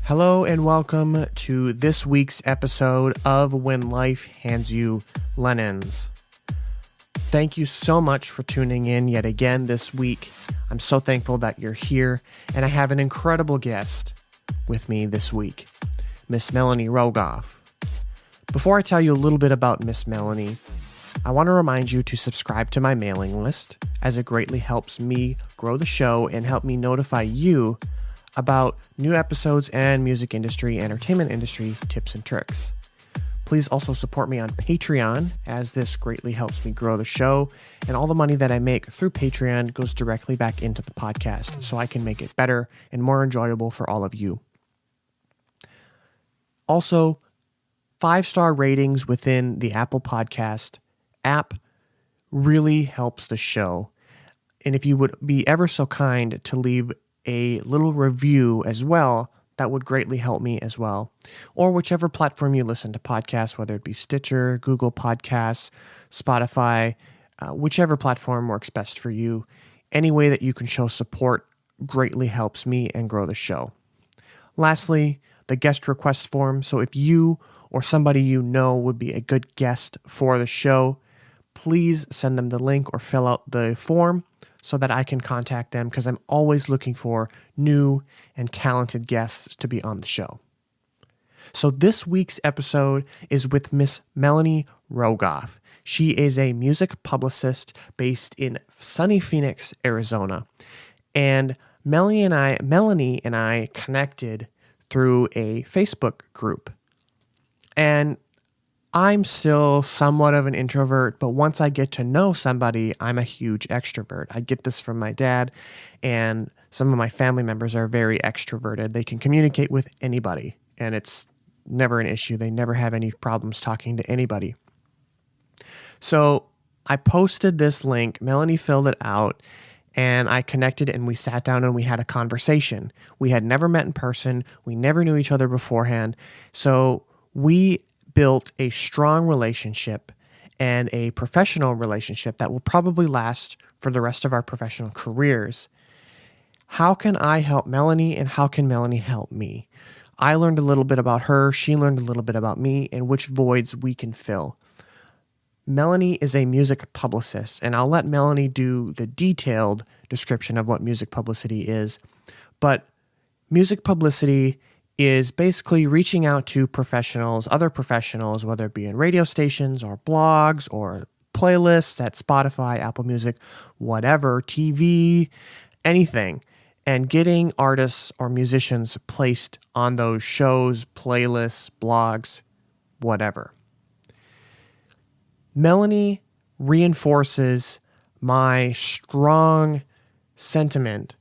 Hello and welcome to this week's episode of When Life Hands You Lennons. Thank you so much for tuning in yet again this week. I'm so thankful that you're here, and I have an incredible guest with me this week, Miss Melanie Rogoff. Before I tell you a little bit about Miss Melanie, I want to remind you to subscribe to my mailing list, as it greatly helps me grow the show and help me notify you about new episodes and music industry, entertainment industry tips and tricks. Please also support me on Patreon, as this greatly helps me grow the show, and all the money that I make through Patreon goes directly back into the podcast so I can make it better and more enjoyable for all of you. Also, 5-star ratings within the Apple Podcast app really helps the show. And if you would be ever so kind to leave a little review as well, that would greatly help me as well. Or whichever platform you listen to podcasts, whether it be Stitcher, Google Podcasts, Spotify, whichever platform works best for you. Any way that you can show support greatly helps me and grow the show. Lastly, the guest request form. So if you or somebody you know would be a good guest for the show, please send them the link or fill out the form so that I can contact them, because I'm always looking for new and talented guests to be on the show. So this week's episode is with Miss Melanie Rogoff. She is a music publicist based in sunny Phoenix, Arizona. And Melanie and I connected through a Facebook group. And I'm still somewhat of an introvert, but once I get to know somebody, I'm a huge extrovert. I get this from my dad, and some of my family members are very extroverted. They can communicate with anybody, and it's never an issue. They never have any problems talking to anybody. So I posted this link. Melanie filled it out, and I connected, and we sat down and we had a conversation. We had never met in person. We never knew each other beforehand. So we built a strong relationship and a professional relationship that will probably last for the rest of our professional careers. How can I help Melanie, and how can Melanie help me? I learned a little bit about her, she learned a little bit about me, and which voids we can fill. Melanie is a music publicist, and I'll let Melanie do the detailed description of what music publicity is. But music publicity is basically reaching out to professionals, other professionals, whether it be in radio stations or blogs or playlists at Spotify, Apple Music, whatever, TV, anything, and getting artists or musicians placed on those shows, playlists, blogs, whatever. Melanie reinforces my strong sentiment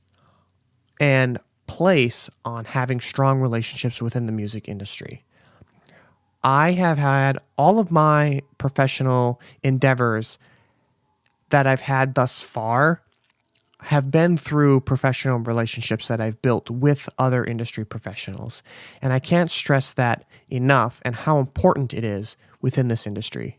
and place on having strong relationships within the music industry. I have had all of my professional endeavors that I've had thus far have been through professional relationships that I've built with other industry professionals. And I can't stress that enough, and how important it is within this industry.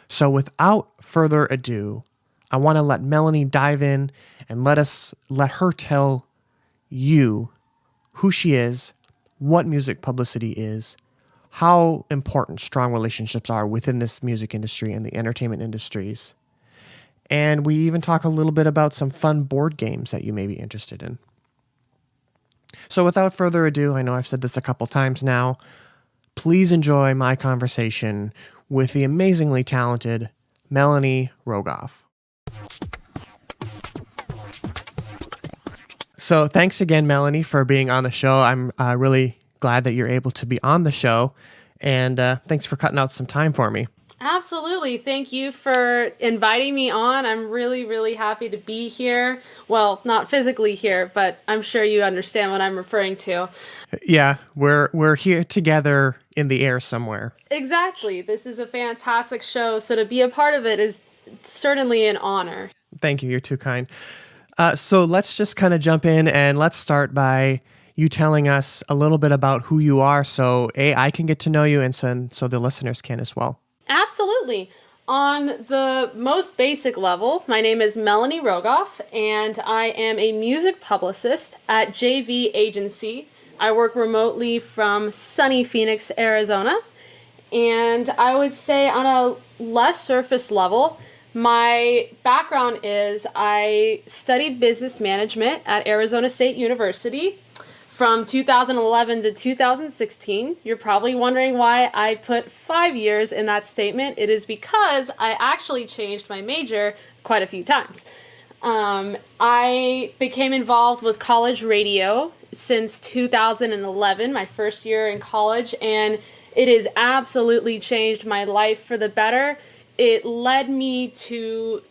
So without further ado, I want to let Melanie dive in and let her tell you who she is, what music publicity is, how important strong relationships are within this music industry and the entertainment industries. And we even talk a little bit about some fun board games that you may be interested in. So without further ado, I know I've said this a couple times now, please enjoy my conversation with the amazingly talented Melanie Rogoff. So thanks again, Melanie, for being on the show. I'm really glad that you're able to be on the show, and thanks for cutting out some time for me. Absolutely. Thank you for inviting me on. I'm really, really happy to be here. Well, not physically here, but I'm sure you understand what I'm referring to. Yeah, we're here together in the air somewhere. Exactly. This is a fantastic show, so to be a part of it is certainly an honor. Thank you. You're too kind. So let's just kind of jump in, and let's start by you telling us a little bit about who you are, so I can get to know you, and so the listeners can as well. Absolutely. On the most basic level, my name is Melanie Rogoff, and I am a music publicist at JV Agency, I work remotely from sunny Phoenix, Arizona. And I would say on a less surface level, my background is I studied business management at Arizona State University from 2011 to 2016. You're probably wondering why I put 5 years in that statement. It is because I actually changed my major quite a few times. I became involved with college radio since 2011, my first year in college, and it has absolutely changed my life for the better. It led me to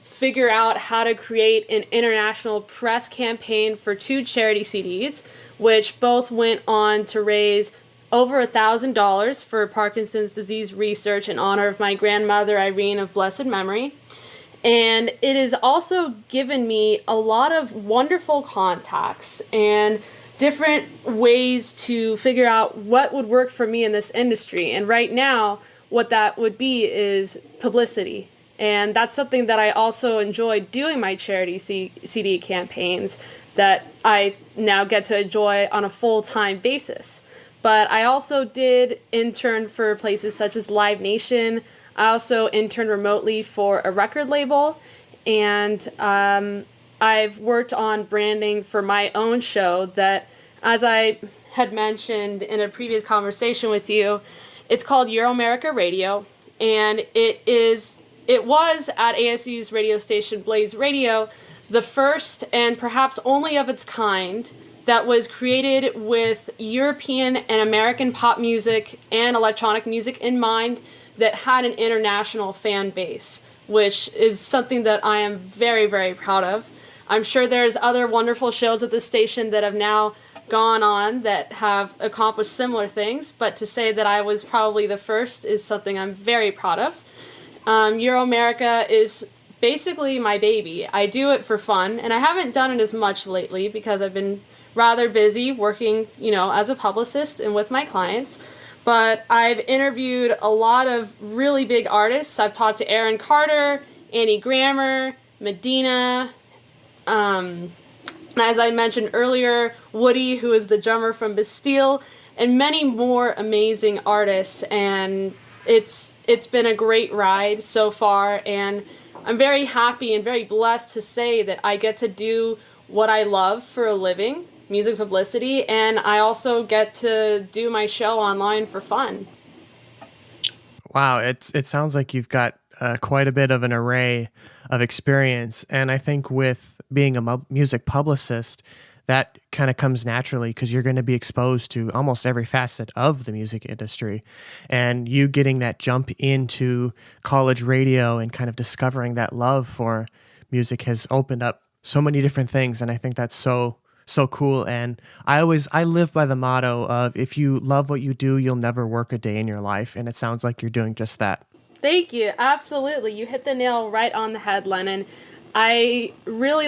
figure out how to create an international press campaign for 2 charity CDs, which both went on to raise over $1,000 for Parkinson's disease research in honor of my grandmother, Irene, of blessed memory. And it has also given me a lot of wonderful contacts and different ways to figure out what would work for me in this industry. And right now, what that would be is publicity. And that's something that I also enjoy doing my charity CD campaigns that I now get to enjoy on a full-time basis. But I also did intern for places such as Live Nation. I also interned remotely for a record label, and I've worked on branding for my own show that, as I had mentioned in a previous conversation with you, it's called Euro America Radio, and it was at ASU's radio station Blaze Radio, the first and perhaps only of its kind that was created with European and American pop music and electronic music in mind, that had an international fan base, which is something that I am very, very proud of. I'm sure there's other wonderful shows at the station that have now gone on that have accomplished similar things, but to say that I was probably the first is something I'm very proud of. Euro America is basically my baby. I do it for fun, and I haven't done it as much lately because I've been rather busy working, as a publicist and with my clients. But I've interviewed a lot of really big artists. I've talked to Aaron Carter, Annie Grammer, Medina, as I mentioned earlier, Woody, who is the drummer from Bastille, and many more amazing artists. And it's been a great ride so far, and I'm very happy and very blessed to say that I get to do what I love for a living, music publicity, and I also get to do my show online for fun. Wow, it sounds like you've got quite a bit of an array of experience, and I think with being a music publicist, that kind of comes naturally because you're going to be exposed to almost every facet of the music industry, and you getting that jump into college radio and kind of discovering that love for music has opened up so many different things, and I think that's so cool. And I live by the motto of, if you love what you do, you'll never work a day in your life. And it sounds like you're doing just that. Thank you. Absolutely. You hit the nail right on the head, Lennon. I really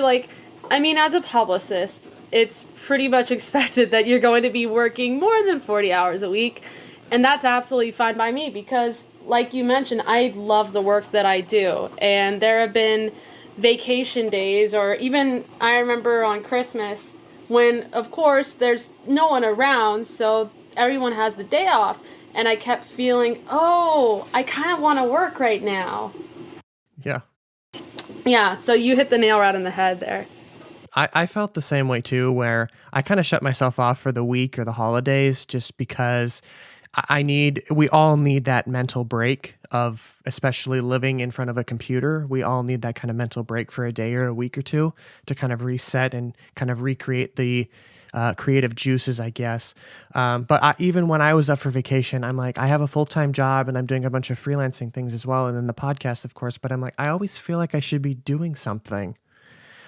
as a publicist, it's pretty much expected that you're going to be working more than 40 hours a week. And that's absolutely fine by me because, like you mentioned, I love the work that I do. And there have been vacation days, or even I remember on Christmas, when, of course, there's no one around, so everyone has the day off. And I kept feeling, I kind of want to work right now. Yeah. Yeah, so you hit the nail right on the head there. I felt the same way, too, where I kind of shut myself off for the week or the holidays just because we all need that mental break of, especially living in front of a computer. We all need that kind of mental break for a day or a week or two to kind of reset and kind of recreate the creative juices, I guess. But even when I was up for vacation, I'm like, I have a full-time job and I'm doing a bunch of freelancing things as well. And then the podcast, of course, but I'm like, I always feel like I should be doing something.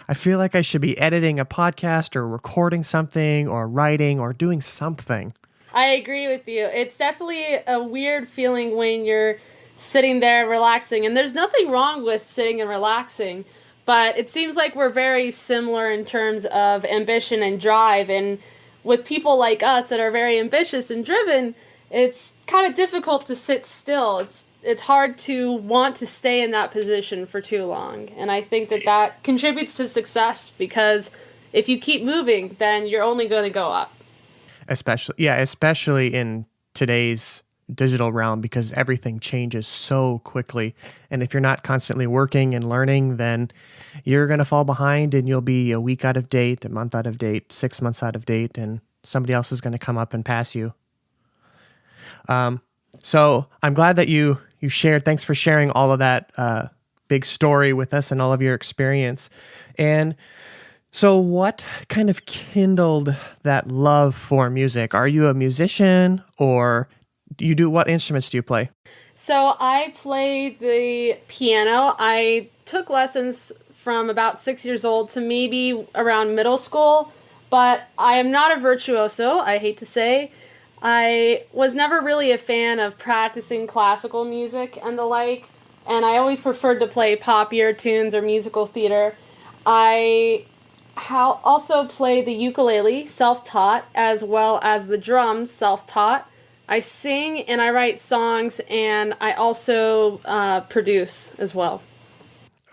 I feel like I should be editing a podcast or recording something or writing or doing something. I agree with you. It's definitely a weird feeling when you're sitting there relaxing. And there's nothing wrong with sitting and relaxing. But it seems like we're very similar in terms of ambition and drive. And with people like us that are very ambitious and driven, it's kind of difficult to sit still. It's hard to want to stay in that position for too long. And I think that contributes to success because if you keep moving, then you're only going to go up. especially in today's digital realm, because everything changes so quickly. And if you're not constantly working and learning, then you're going to fall behind and you'll be a week out of date, a month out of date, 6 months out of date, and somebody else is going to come up and pass you. So I'm glad that you shared. Thanks for sharing all of that big story with us and all of your experience. And so what kind of kindled that love for music? Are you a musician, or what instruments do you play? So I play the piano. I took lessons from about 6 years old to maybe around middle school, but I am not a virtuoso, I hate to say. I was never really a fan of practicing classical music and the like, and I always preferred to play poppier tunes or musical theater. I also play the ukulele, self-taught, as well as the drums, self-taught. I sing and I write songs, and I also produce as well.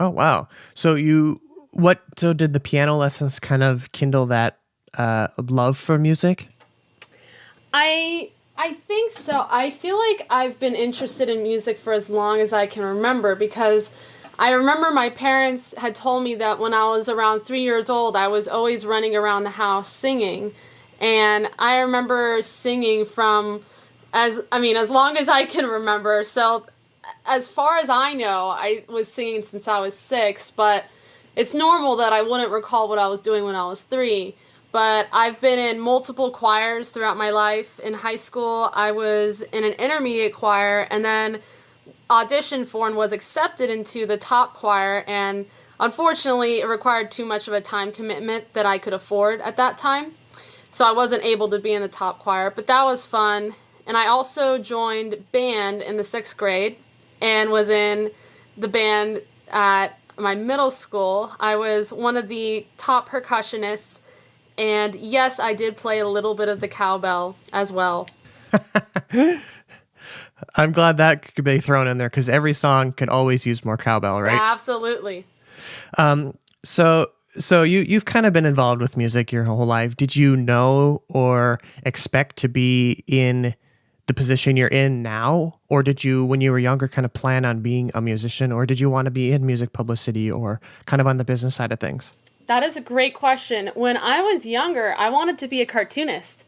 Oh, wow. So did the piano lessons kind of kindle that love for music? I think so. I feel like I've been interested in music for as long as I can remember, because I remember my parents had told me that when I was around 3 years old, I was always running around the house singing. And I remember singing as long as I can remember. So as far as I know, I was singing since I was 6, but it's normal that I wouldn't recall what I was doing when I was 3. But I've been in multiple choirs throughout my life. In high school, I was in an intermediate choir, and then auditioned for and was accepted into the top choir, and unfortunately it required too much of a time commitment that I could afford at that time. So I wasn't able to be in the top choir, but that was fun. And I also joined band in the 6th grade and was in the band at my middle school. I was one of the top percussionists, and yes, I did play a little bit of the cowbell as well. I'm glad that could be thrown in there, because every song could always use more cowbell, right? Absolutely. So you've kind of been involved with music your whole life. Did you know or expect to be in the position you're in now? Or did you, when you were younger, kind of plan on being a musician? Or did you want to be in music publicity or kind of on the business side of things? That is a great question. When I was younger, I wanted to be a cartoonist,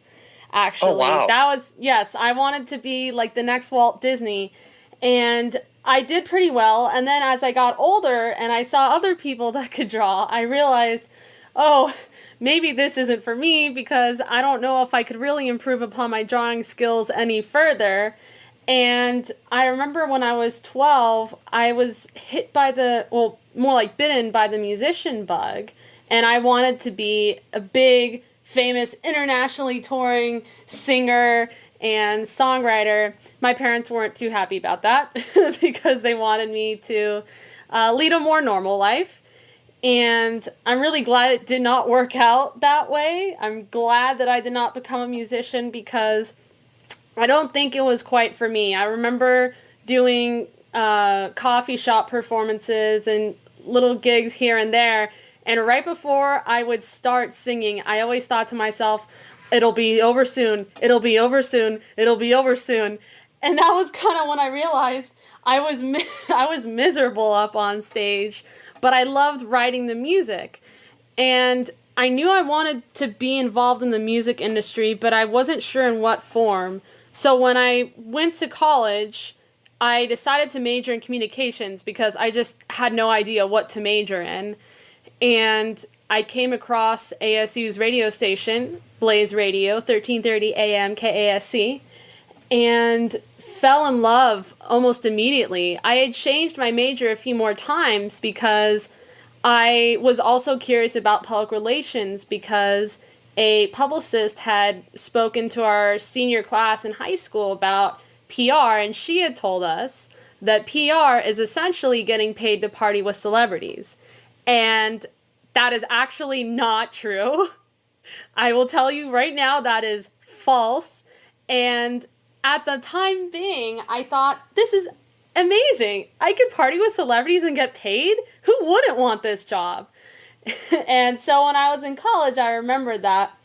actually. Oh, wow. Yes, I wanted to be like the next Walt Disney. And I did pretty well. And then as I got older and I saw other people that could draw, I realized, oh, maybe this isn't for me, because I don't know if I could really improve upon my drawing skills any further. And I remember when I was 12, I was more like bitten by the musician bug. And I wanted to be a big, famous, internationally touring singer and songwriter. My parents weren't too happy about that because they wanted me to lead a more normal life. And I'm really glad it did not work out that way. I'm glad that I did not become a musician, because I don't think it was quite for me. I remember doing coffee shop performances and little gigs here and there. And right before I would start singing, I always thought to myself, it'll be over soon, it'll be over soon, it'll be over soon. And that was kind of when I realized I was miserable up on stage, but I loved writing the music. And I knew I wanted to be involved in the music industry, but I wasn't sure in what form. So when I went to college, I decided to major in communications because I just had no idea what to major in. And I came across ASU's radio station, Blaze Radio, 1330 AM KASC, and fell in love almost immediately. I had changed my major a few more times because I was also curious about public relations, because a publicist had spoken to our senior class in high school about PR, and she had told us that PR is essentially getting paid to party with celebrities. And that is actually not true. I will tell you right now that is false. And at the time being, I thought, this is amazing. I could party with celebrities and get paid? Who wouldn't want this job? And so when I was in college, I remembered that.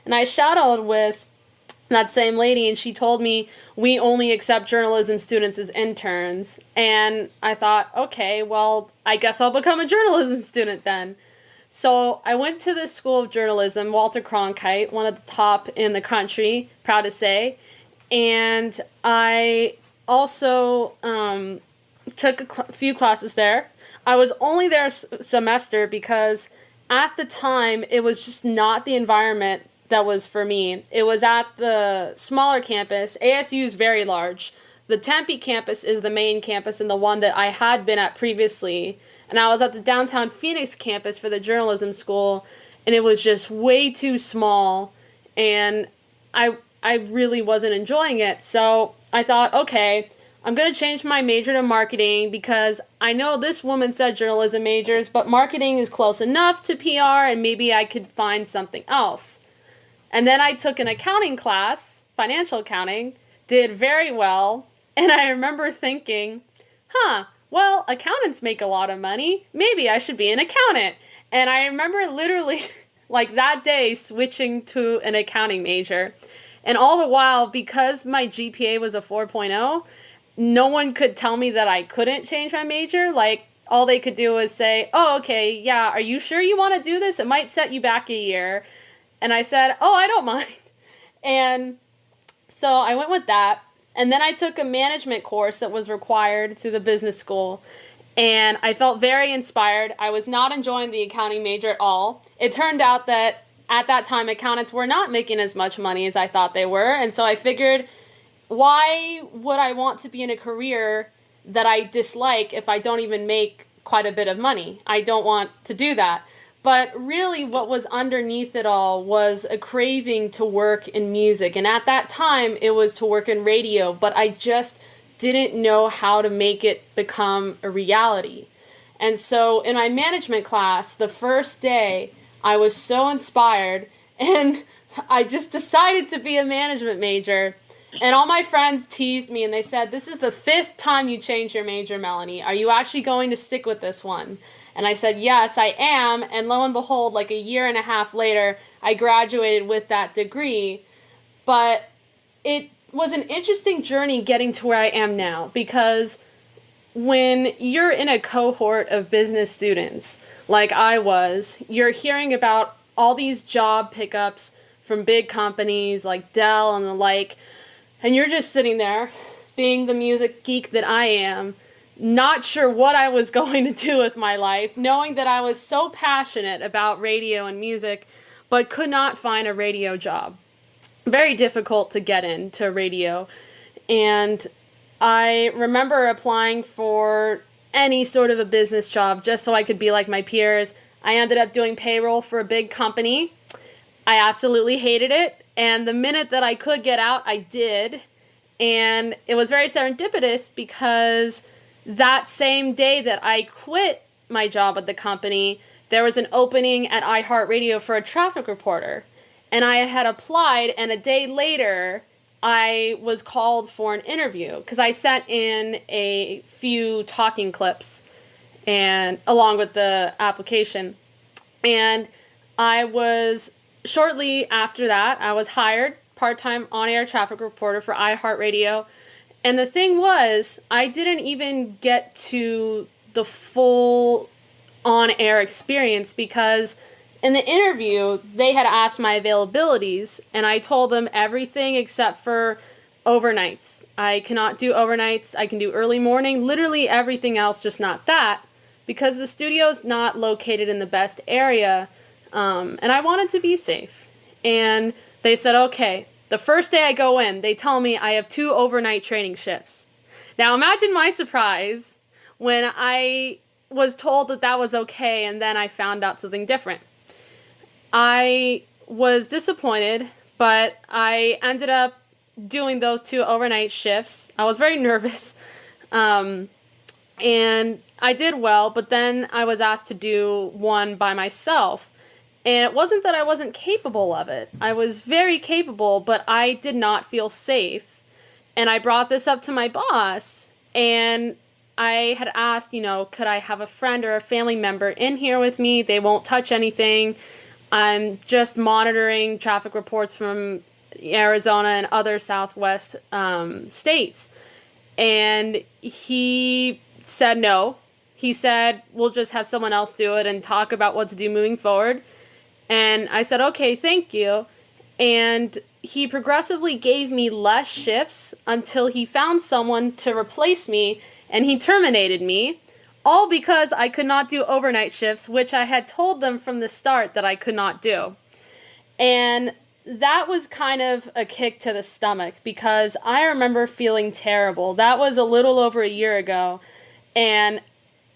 And I shadowed with that same lady, and she told me we only accept journalism students as interns. And I thought, okay, well, I guess I'll become a journalism student then. So I went to the School of Journalism, Walter Cronkite, one of the top in the country, proud to say. And I also took a few classes there. I was only there a semester because at the time it was just not the environment that was for me. It was at the smaller campus. ASU is very large. The Tempe campus is the main campus and the one that I had been at previously. And I was at the downtown Phoenix campus for the journalism school, and it was just way too small, and I really wasn't enjoying it. So I thought, okay, I'm going to change my major to marketing because I know this woman said journalism majors, but marketing is close enough to PR, and maybe I could find something else. And then I took an accounting class, financial accounting, did very well, and I remember thinking, well, accountants make a lot of money. Maybe I should be an accountant. And I remember literally, like that day, switching to an accounting major. And all the while, because my GPA was a 4.0, no one could tell me that I couldn't change my major. Like, all they could do was say, oh, okay, yeah, are you sure you want to do this? It might set you back a year. And I said, oh, I don't mind. And so I went with that. And then I took a management course that was required through the business school. And I felt very inspired. I was not enjoying the accounting major at all. It turned out that at that time, accountants were not making as much money as I thought they were. And so I figured, why would I want to be in a career that I dislike if I don't even make quite a bit of money? I don't want to do that. But really what was underneath it all was a craving to work in music. And at that time, it was to work in radio, but I just didn't know how to make it become a reality. And so in my management class, the first day, I was so inspired, and I just decided to be a management major. And all my friends teased me, and they said, this is the 5th time you changed your major, Melanie. Are you actually going to stick with this one? And I said, yes, I am. And lo and behold, like a year and a half later, I graduated with that degree. But it was an interesting journey getting to where I am now, because when you're in a cohort of business students, like I was, you're hearing about all these job pickups from big companies like Dell and the like, and you're just sitting there, being the music geek that I am, not sure what I was going to do with my life, knowing that I was so passionate about radio and music, but could not find a radio job. Very difficult to get into radio. And I remember applying for any sort of a business job just so I could be like my peers. I ended up doing payroll for a big company. I absolutely hated it. And the minute that I could get out, I did. And it was very serendipitous because that same day that I quit my job at the company, there was an opening at iHeartRadio for a traffic reporter. And I had applied, and a day later, I was called for an interview because I sent in a few talking clips and along with the application. And I was, shortly after that, I was hired part-time on-air traffic reporter for iHeartRadio. And the thing was, I didn't even get to the full on-air experience because in the interview, they had asked my availabilities, and I told them everything except for overnights. I cannot do overnights. I can do early morning, literally everything else, just not that, because the studio's not located in the best area, and I wanted to be safe. And they said, okay. The first day I go in, they tell me I have 2 overnight training shifts. Now imagine my surprise when I was told that that was okay, and then I found out something different. I was disappointed, but I ended up doing those 2 overnight shifts. I was very nervous, and I did well, but then I was asked to do one by myself. And it wasn't that I wasn't capable of it. I was very capable, but I did not feel safe. And I brought this up to my boss, and I had asked, could I have a friend or a family member in here with me? They won't touch anything. I'm just monitoring traffic reports from Arizona and other Southwest states. And he said no. He said, we'll just have someone else do it and talk about what to do moving forward. And I said, okay, thank you. And he progressively gave me less shifts until he found someone to replace me, and he terminated me, all because I could not do overnight shifts, which I had told them from the start that I could not do. And that was kind of a kick to the stomach, because I remember feeling terrible. That was a little over a year ago, and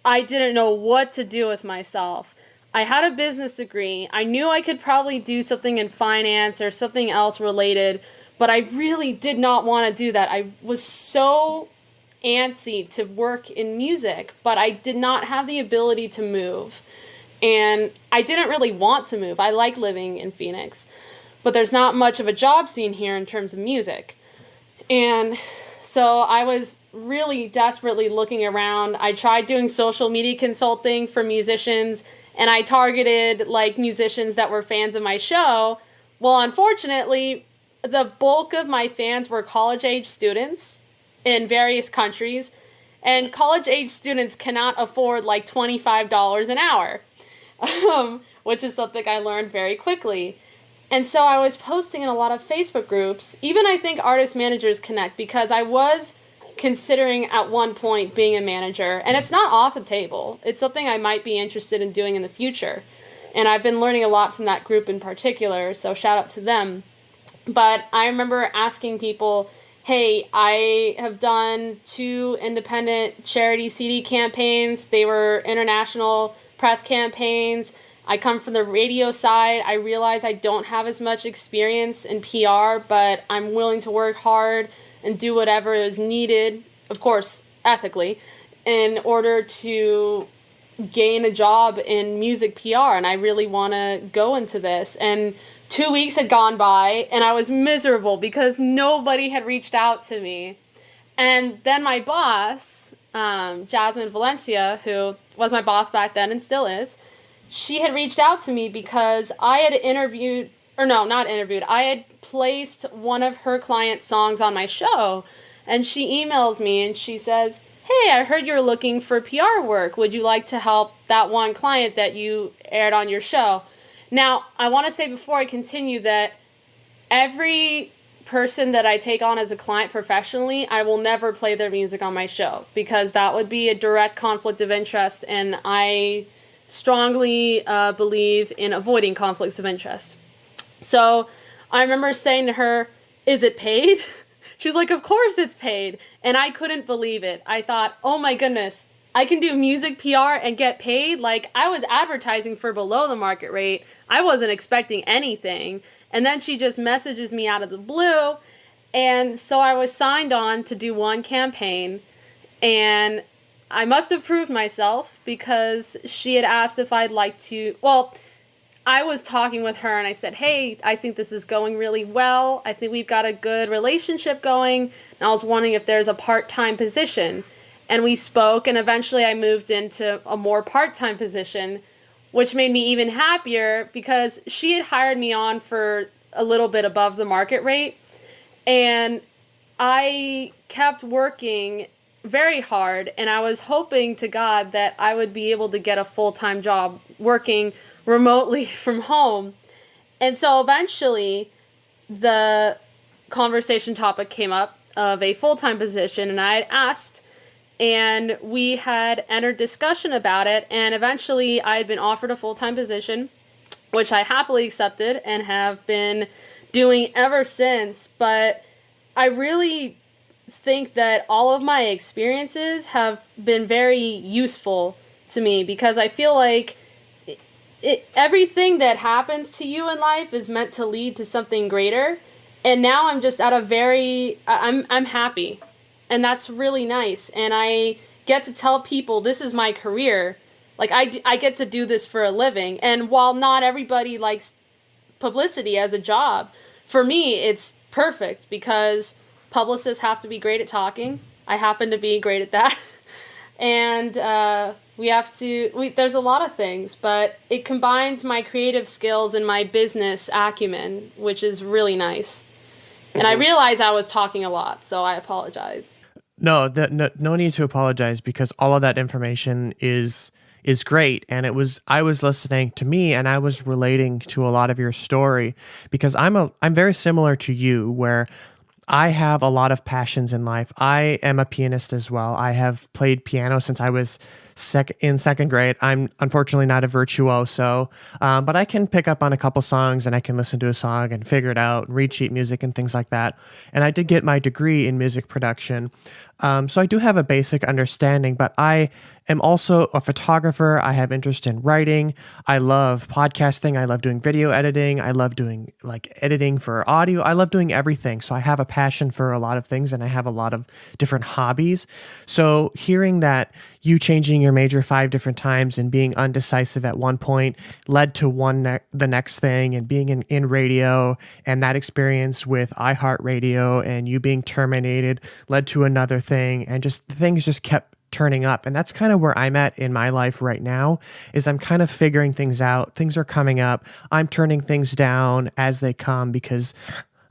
I didn't know what to do with myself. I had a business degree. I knew I could probably do something in finance or something else related, but I really did not want to do that. I was so antsy to work in music, but I did not have the ability to move. And I didn't really want to move. I like living in Phoenix, but there's not much of a job scene here in terms of music. And so I was really desperately looking around. I tried doing social media consulting for musicians, and I targeted like musicians that were fans of my show. Well, unfortunately, the bulk of my fans were college-age students in various countries, and college-age students cannot afford like $25 an hour, which is something I learned very quickly. And so I was posting in a lot of Facebook groups. Even I think Artist Managers Connect, because I was considering at one point being a manager, and it's not off the table. It's something I might be interested in doing in the future. And I've been learning a lot from that group in particular, so shout out to them. But I remember asking people, hey, I have done 2 independent charity CD campaigns. They were international press campaigns. I come from the radio side. I realize I don't have as much experience in PR, but I'm willing to work hard and do whatever is needed, of course, ethically, in order to gain a job in music PR. And I really want to go into this. And 2 weeks had gone by, and I was miserable because nobody had reached out to me. And then my boss, Jasmine Valencia, who was my boss back then and still is, she had reached out to me because I had I had placed one of her client's songs on my show, and she emails me and she says, hey, I heard you're looking for PR work. Would you like to help that one client that you aired on your show? Now, I want to say before I continue that every person that I take on as a client professionally, I will never play their music on my show, because that would be a direct conflict of interest, and I strongly believe in avoiding conflicts of interest. So I remember saying to her, is it paid? She was like, of course it's paid. And I couldn't believe it. I thought, oh my goodness, I can do music PR and get paid? Like, I was advertising for below the market rate. I wasn't expecting anything. And then she just messages me out of the blue. And so I was signed on to do one campaign, and I must have proved myself, because she had asked if I'd like to, I was talking with her and I said, hey, I think this is going really well. I think we've got a good relationship going. And I was wondering if there's a part-time position. And we spoke, and eventually I moved into a more part-time position, which made me even happier because she had hired me on for a little bit above the market rate. And I kept working very hard, and I was hoping to God that I would be able to get a full-time job working remotely from home. And so eventually the conversation topic came up of a full-time position, and I had asked, and we had entered discussion about it, and eventually I had been offered a full-time position, which I happily accepted and have been doing ever since. But I really think that all of my experiences have been very useful to me, because I feel like everything that happens to you in life is meant to lead to something greater. And now I'm just at I'm happy, and that's really nice. And I get to tell people this is my career. Like, I get to do this for a living. And while not everybody likes publicity as a job, for me it's perfect, because publicists have to be great at talking. I happen to be great at that. And there's a lot of things, but it combines my creative skills and my business acumen, which is really nice. And I realized I was talking a lot, so I apologize. No need to apologize, because all of that information is great, and I was listening to me, and I was relating to a lot of your story, because I'm very similar to you, where I have a lot of passions in life. I am a pianist as well. I have played piano since I was in second grade. I'm unfortunately not a virtuoso, but I can pick up on a couple songs, and I can listen to a song and figure it out and read sheet music and things like that. And I did get my degree in music production. So I do have a basic understanding, but I am also a photographer. I have interest in writing. I love podcasting. I love doing video editing. I love doing like editing for audio. I love doing everything. So I have a passion for a lot of things, and I have a lot of different hobbies. So hearing that you changing your major 5 different times and being undecisive at one point led to the next thing, and being in radio, and that experience with iHeartRadio and you being terminated led to another thing, and just things just kept turning up. And that's kind of where I'm at in my life right now, is I'm kind of figuring things out. Things are coming up. I'm turning things down as they come, because,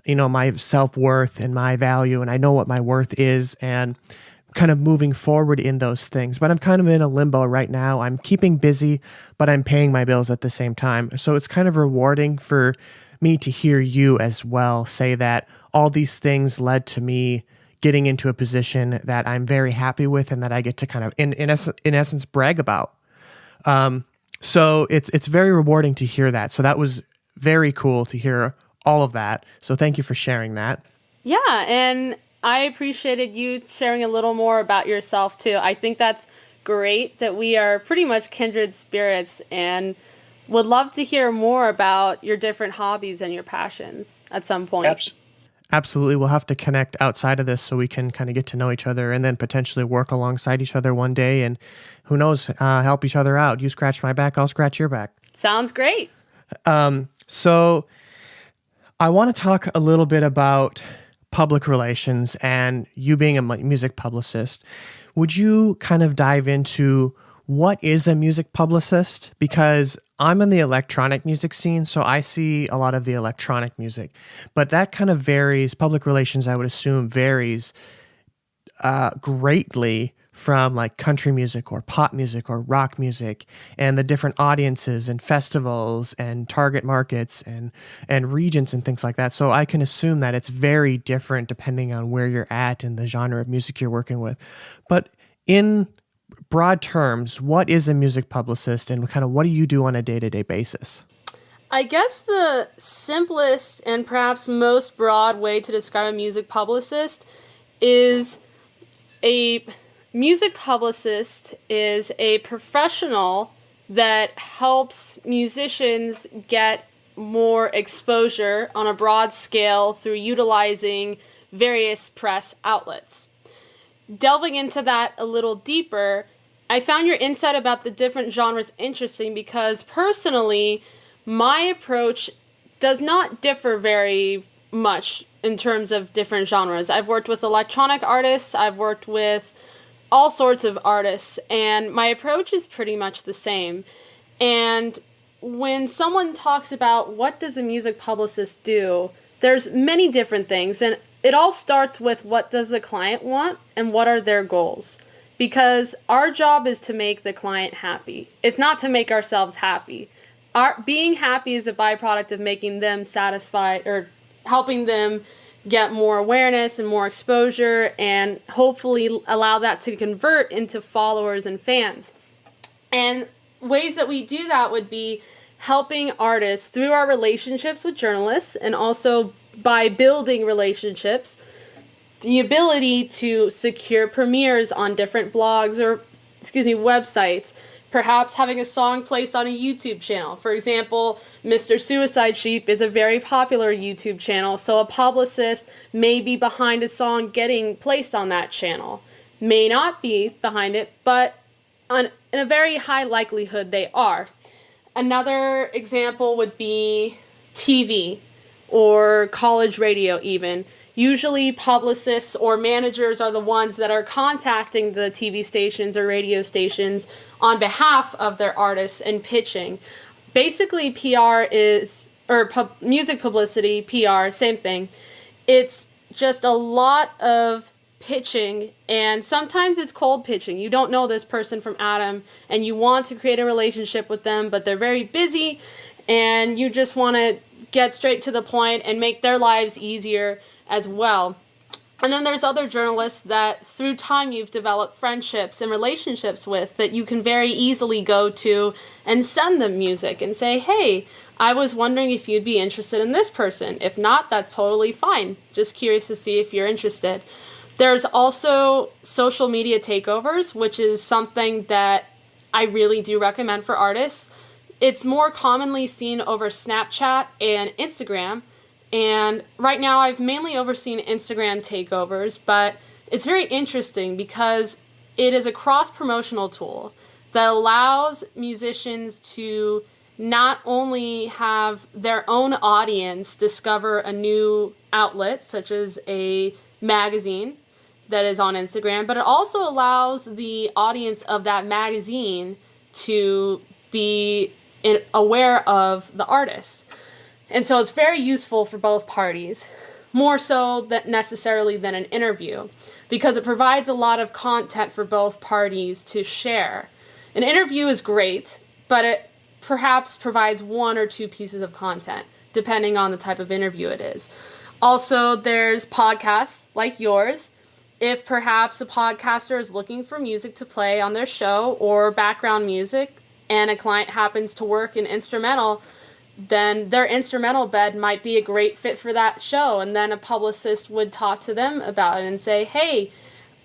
my self-worth and my value, and I know what my worth is, and kind of moving forward in those things. But I'm kind of in a limbo right now. I'm keeping busy, but I'm paying my bills at the same time. So it's kind of rewarding for me to hear you as well say that all these things led to me getting into a position that I'm very happy with, and that I get to kind of, in essence, brag about. So it's very rewarding to hear that. So that was very cool to hear all of that. So thank you for sharing that. Yeah, and I appreciated you sharing a little more about yourself too. I think that's great that we are pretty much kindred spirits, and would love to hear more about your different hobbies and your passions at some point. Absolutely. We'll have to connect outside of this so we can kind of get to know each other, and then potentially work alongside each other one day, and who knows, help each other out. You scratch my back, I'll scratch your back. Sounds great. So I want to talk a little bit about public relations and you being a music publicist. Would you kind of dive into what is a music publicist? Because I'm in the electronic music scene, so I see a lot of the electronic music, but that kind of varies. Public relations, I would assume, varies greatly from like country music or pop music or rock music, and the different audiences and festivals and target markets and regions and things like that. So I can assume that it's very different depending on where you're at and the genre of music you're working with. But in broad terms, what is a music publicist, and kind of what do you do on a day-to-day basis? I guess the simplest and perhaps most broad way to describe a music publicist is a professional that helps musicians get more exposure on a broad scale through utilizing various press outlets. Delving into that a little deeper, I found your insight about the different genres interesting, because personally, my approach does not differ very much in terms of different genres. I've worked with electronic artists, I've worked with all sorts of artists, and my approach is pretty much the same. And when someone talks about what does a music publicist do, there's many different things, and it all starts with what does the client want and what are their goals. Because our job is to make the client happy. It's not to make ourselves happy. Being happy is a byproduct of making them satisfied, or helping them get more awareness and more exposure, and hopefully allow that to convert into followers and fans. And ways that we do that would be helping artists through our relationships with journalists, and also by building relationships, the ability to secure premieres on different blogs or, websites, perhaps having a song placed on a YouTube channel. For example, Mr. Suicide Sheep is a very popular YouTube channel, so a publicist may be behind a song getting placed on that channel. May not be behind it, but in a very high likelihood they are. Another example would be TV or college radio even. Usually publicists or managers are the ones that are contacting the TV stations or radio stations on behalf of their artists and pitching. Basically, PR is, or music publicity, PR, same thing, it's just a lot of pitching, and sometimes it's cold pitching. You don't know this person from Adam, and you want to create a relationship with them, but they're very busy, and you just want to get straight to the point and make their lives easier as well. And then there's other journalists that through time you've developed friendships and relationships with that you can very easily go to and send them music and say, hey, I was wondering if you'd be interested in this person. If not, that's totally fine. Just curious to see if you're interested. There's also social media takeovers, which is something that I really do recommend for artists. It's more commonly seen over Snapchat and Instagram. And right now I've mainly overseen Instagram takeovers, but it's very interesting because it is a cross-promotional tool that allows musicians to not only have their own audience discover a new outlet, such as a magazine that is on Instagram, but it also allows the audience of that magazine to be aware of the artist. And so it's very useful for both parties, more so than necessarily than an interview, because it provides a lot of content for both parties to share. An interview is great, but it perhaps provides one or two pieces of content, depending on the type of interview it is. Also, there's podcasts like yours. If perhaps a podcaster is looking for music to play on their show or background music, and a client happens to work in instrumental, then their instrumental bed might be a great fit for that show. And then a publicist would talk to them about it and say, hey,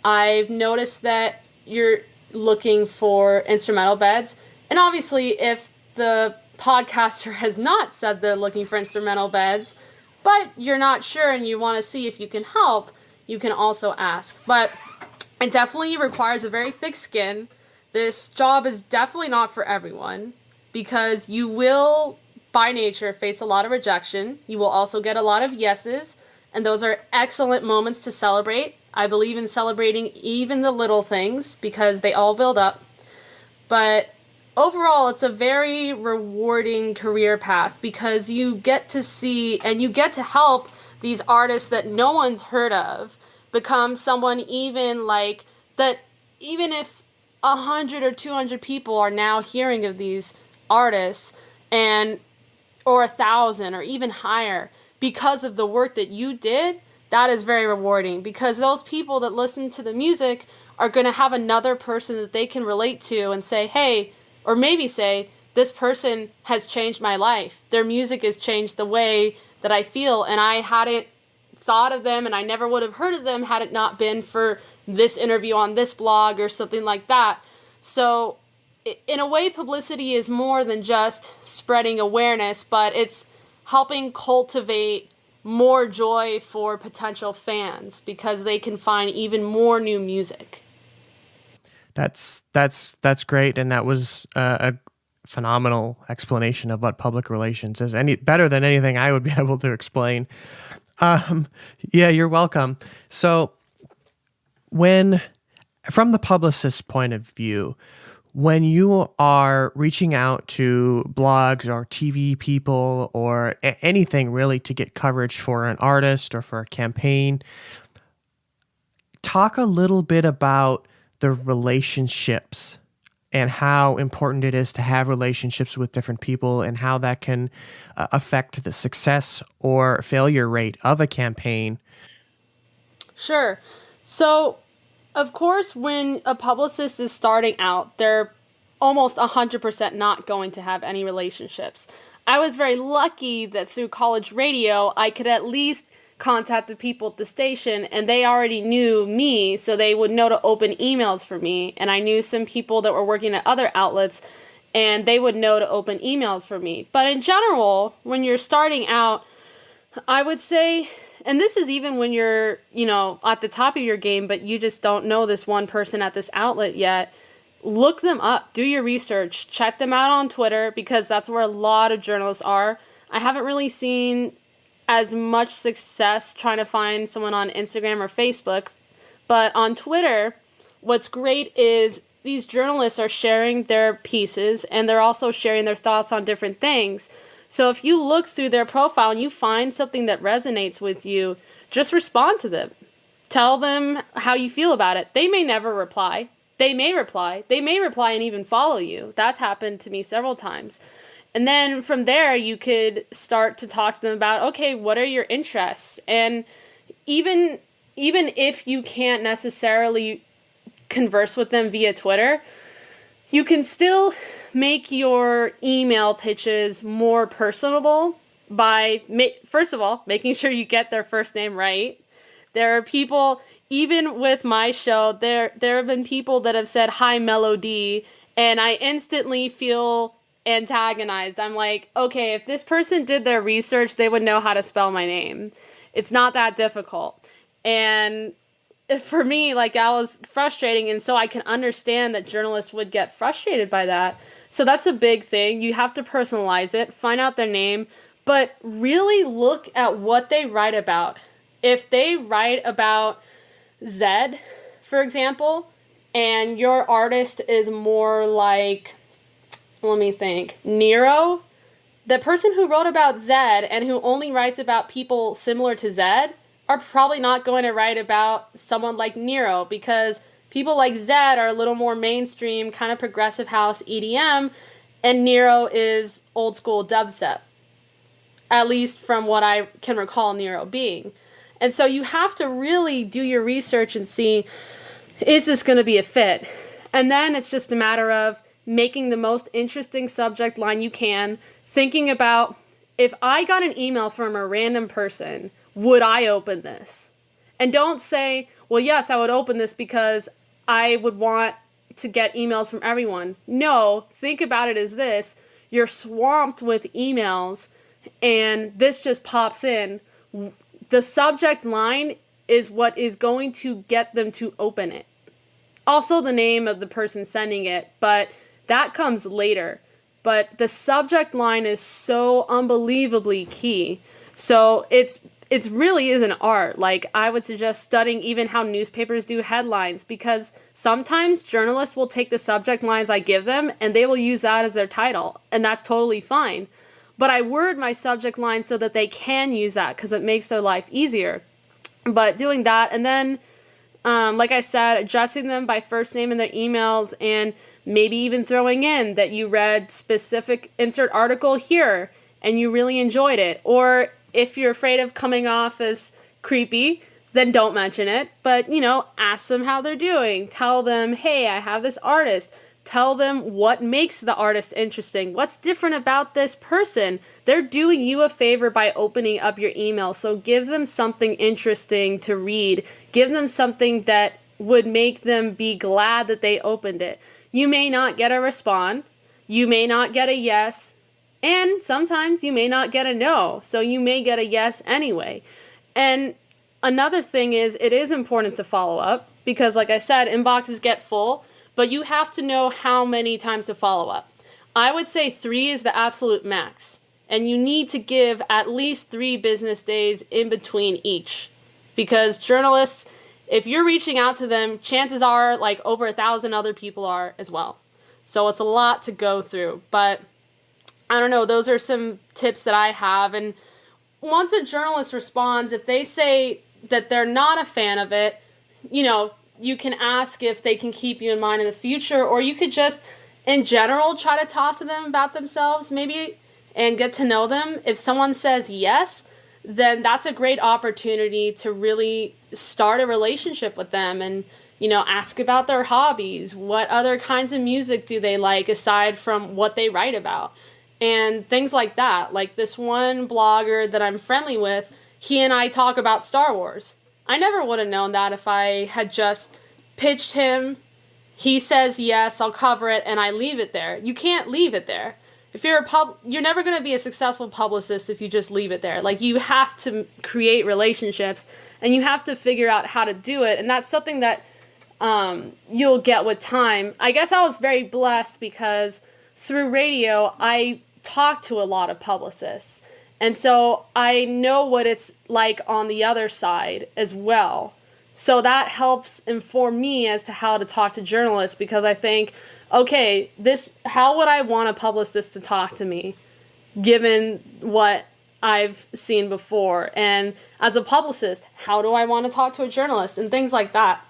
I've noticed that you're looking for instrumental beds. And obviously, if the podcaster has not said they're looking for instrumental beds, but you're not sure and you want to see if you can help, you can also ask. But it definitely requires a very thick skin. This job is definitely not for everyone because you will, by nature, face a lot of rejection. You will also get a lot of yeses, and those are excellent moments to celebrate. I believe in celebrating even the little things because they all build up. But overall, it's a very rewarding career path because you get to see and you get to help these artists that no one's heard of become someone even like that. Even if 100 or 200 people are now hearing of these artists, and or 1,000 or even higher because of the work that you did, that is very rewarding because those people that listen to the music are going to have another person that they can relate to and say, hey, or maybe say, this person has changed my life. Their music has changed the way that I feel, and I hadn't thought of them and I never would have heard of them had it not been for this interview on this blog or something like that. So in a way, publicity is more than just spreading awareness, but it's helping cultivate more joy for potential fans because they can find even more new music. That's great, and that was a phenomenal explanation of what public relations is. Any better than anything I would be able to explain. Yeah, you're welcome. So, from the publicist's point of view, when you are reaching out to blogs or TV people or anything really to get coverage for an artist or for a campaign, talk a little bit about the relationships and how important it is to have relationships with different people and how that can affect the success or failure rate of a campaign. Sure. So, of course, when a publicist is starting out, they're almost 100% not going to have any relationships. I was very lucky that through college radio, I could at least contact the people at the station, and they already knew me, so they would know to open emails for me. And I knew some people that were working at other outlets, and they would know to open emails for me. But in general, when you're starting out, I would say, and this is even when you're, at the top of your game, but you just don't know this one person at this outlet yet, look them up, do your research, check them out on Twitter, because that's where a lot of journalists are. I haven't really seen as much success trying to find someone on Instagram or Facebook, but on Twitter, what's great is these journalists are sharing their pieces, and they're also sharing their thoughts on different things. So if you look through their profile and you find something that resonates with you, just respond to them. Tell them how you feel about it. They may never reply. They may reply. They may reply and even follow you. That's happened to me several times. And then from there, you could start to talk to them about, okay, what are your interests? And even if you can't necessarily converse with them via Twitter, you can still make your email pitches more personable by, first of all, making sure you get their first name right. There are people, even with my show, there have been people that have said, "Hi, Melody," and I instantly feel antagonized. I'm like, okay, if this person did their research, they would know how to spell my name. It's not that difficult. And for me, like, that was frustrating, and so I can understand that journalists would get frustrated by that. So that's a big thing. You have to personalize it, find out their name, but really look at what they write about. If they write about Zed, for example, and your artist is more like, let me think, Nero, the person who wrote about Zed and who only writes about people similar to Zed are probably not going to write about someone like Nero, because people like Zed are a little more mainstream, kind of progressive house EDM, and Nero is old school dubstep, at least from what I can recall Nero being. And so you have to really do your research and see, is this going to be a fit? And then it's just a matter of making the most interesting subject line you can, thinking about, if I got an email from a random person, would I open this? And don't say, well, yes, I would open this because I would want to get emails from everyone. No, think about it as this. You're swamped with emails and this just pops in. The subject line is what is going to get them to open it. Also the name of the person sending it, but that comes later. But the subject line is so unbelievably key. So it's really is an art. Like, I would suggest studying even how newspapers do headlines, because sometimes journalists will take the subject lines I give them and they will use that as their title, and that's totally fine. But I word my subject line so that they can use that because it makes their life easier. But doing that, and then, like I said, addressing them by first name in their emails, and maybe even throwing in that you read specific insert article here and you really enjoyed it. Or if you're afraid of coming off as creepy, then don't mention it. But, ask them how they're doing. Tell them, hey, I have this artist. Tell them what makes the artist interesting. What's different about this person? They're doing you a favor by opening up your email. So give them something interesting to read. Give them something that would make them be glad that they opened it. You may not get a response. You may not get a yes. And sometimes you may not get a no. So you may get a yes anyway. And another thing is, it is important to follow up because, like I said, inboxes get full, but you have to know how many times to follow up. I would say 3 is the absolute max. And you need to give at least 3 business days in between each. Because journalists, if you're reaching out to them, chances are like over 1,000 other people are as well. So it's a lot to go through. But I don't know, those are some tips that I have. And once a journalist responds, if they say that they're not a fan of it, you can ask if they can keep you in mind in the future, or you could just, in general, try to talk to them about themselves maybe and get to know them. If someone says yes, then that's a great opportunity to really start a relationship with them and, ask about their hobbies. What other kinds of music do they like aside from what they write about? And things like that. Like this one blogger that I'm friendly with, he and I talk about Star Wars. I never would have known that if I had just pitched him. He says yes, I'll cover it, and I leave it there. You can't leave it there. If you're you're never going to be a successful publicist if you just leave it there. Like, you have to create relationships, and you have to figure out how to do it. And that's something that you'll get with time. I guess I was very blessed because through radio, I talk to a lot of publicists. And so I know what it's like on the other side as well. So that helps inform me as to how to talk to journalists, because I think, okay, how would I want a publicist to talk to me? given what I've seen before. And as a publicist, how do I want to talk to a journalist and things like that?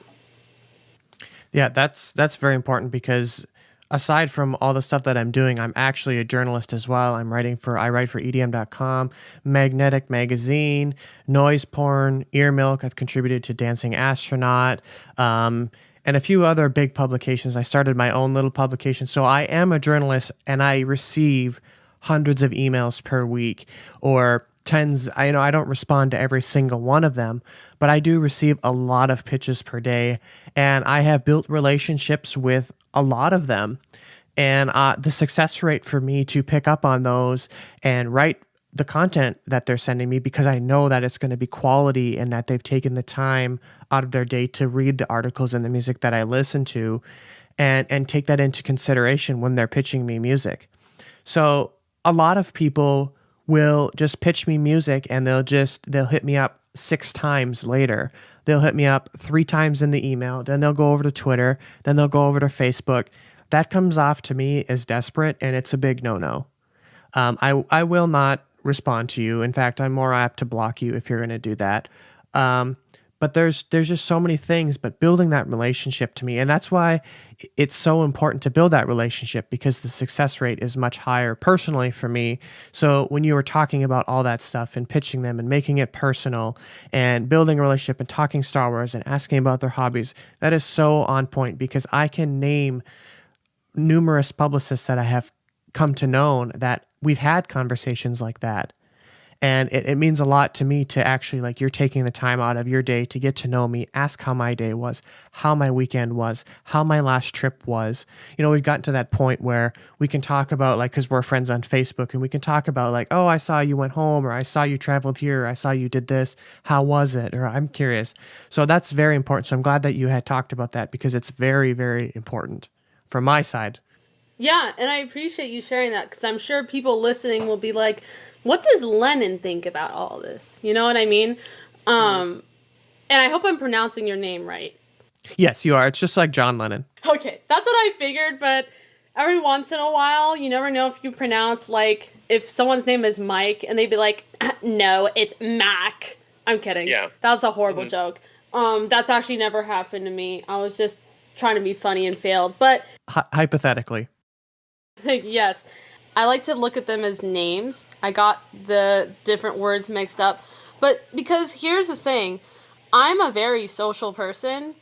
Yeah, that's very important because aside from all the stuff that I'm doing, I'm actually a journalist as well. I write for EDM.com, Magnetic Magazine, Noise Porn, Ear Milk. I've contributed to Dancing Astronaut, and a few other big publications. I started my own little publication. So I am a journalist and I receive hundreds of emails per week or tens. I don't respond to every single one of them, but I do receive a lot of pitches per day, and I have built relationships with a lot of them. And the success rate for me to pick up on those and write the content that they're sending me, because I know that it's going to be quality and that they've taken the time out of their day to read the articles and the music that I listen to, and take that into consideration when they're pitching me music. So a lot of people will just pitch me music and they'll hit me up 6 times later. They'll hit me up 3 times in the email, then they'll go over to Twitter, then they'll go over to Facebook. That comes off to me as desperate, and it's a big no-no. I will not respond to you. In fact, I'm more apt to block you if you're going to do that. But there's just so many things, but building that relationship to me, and that's why it's so important to build that relationship, because the success rate is much higher personally for me. So when you were talking about all that stuff and pitching them and making it personal and building a relationship and talking Star Wars and asking about their hobbies, that is so on point, because I can name numerous publicists that I have come to know that we've had conversations like that. And it means a lot to me to actually, like, you're taking the time out of your day to get to know me, ask how my day was, how my weekend was, how my last trip was. We've gotten to that point where we can talk about, like, because we're friends on Facebook, and we can talk about, like, oh, I saw you went home, or I saw you traveled here, or I saw you did this. How was it? Or I'm curious. So that's very important. So I'm glad that you had talked about that, because it's very, very important from my side. Yeah, and I appreciate you sharing that, because I'm sure people listening will be like, what does Lennon think about all this? You know what I mean? And I hope I'm pronouncing your name right. Yes, you are. It's just like John Lennon. Okay, that's what I figured, but every once in a while, you never know if you pronounce, like, if someone's name is Mike, and they'd be like, no, it's Mac. I'm kidding. Yeah. That was a horrible joke. That's actually never happened to me. I was just trying to be funny and failed, but... Hypothetically. Yes. I like to look at them as names. I got the different words mixed up. But because here's the thing, I'm a very social person,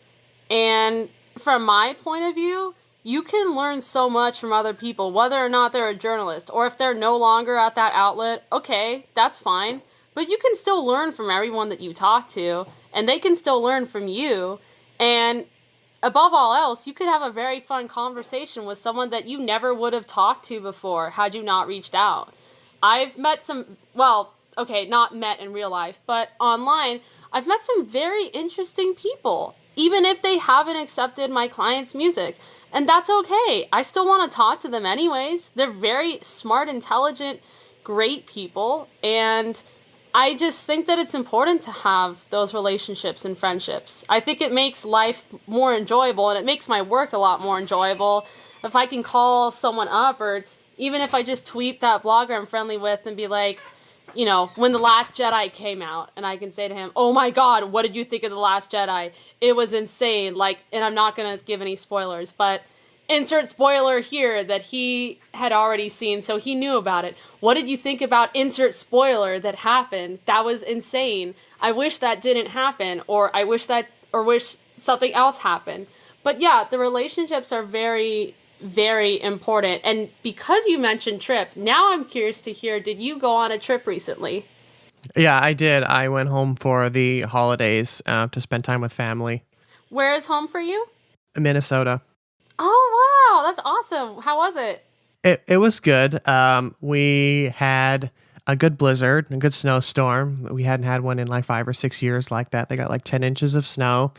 and from my point of view, you can learn so much from other people, whether or not they're a journalist, or if they're no longer at that outlet, okay, that's fine. But you can still learn from everyone that you talk to, and they can still learn from you, and above all else, you could have a very fun conversation with someone that you never would have talked to before had you not reached out. I've met some, well, okay, not met in real life, but online, I've met some very interesting people, even if they haven't accepted my client's music. And that's okay. I still want to talk to them anyways. They're very smart, intelligent, great people, and I just think that it's important to have those relationships and friendships. I think it makes life more enjoyable, and it makes my work a lot more enjoyable if I can call someone up, or even if I just tweet that blogger I'm friendly with and be like, when The Last Jedi came out, and I can say to him, oh my God, what did you think of The Last Jedi? It was insane. And I'm not going to give any spoilers, but insert spoiler here that he had already seen, so he knew about it. What did you think about insert spoiler that happened? That was insane. I wish that didn't happen, or I wish something else happened. But yeah, the relationships are very, very important. And because you mentioned trip, now I'm curious to hear, did you go on a trip recently? Yeah, I did. I went home for the holidays to spend time with family. Where is home for you? Minnesota. Oh, wow. That's awesome. How was it? It was good. We had a good blizzard, a good snowstorm. We hadn't had one in like 5 or 6 years like that. They got like 10 inches of snow,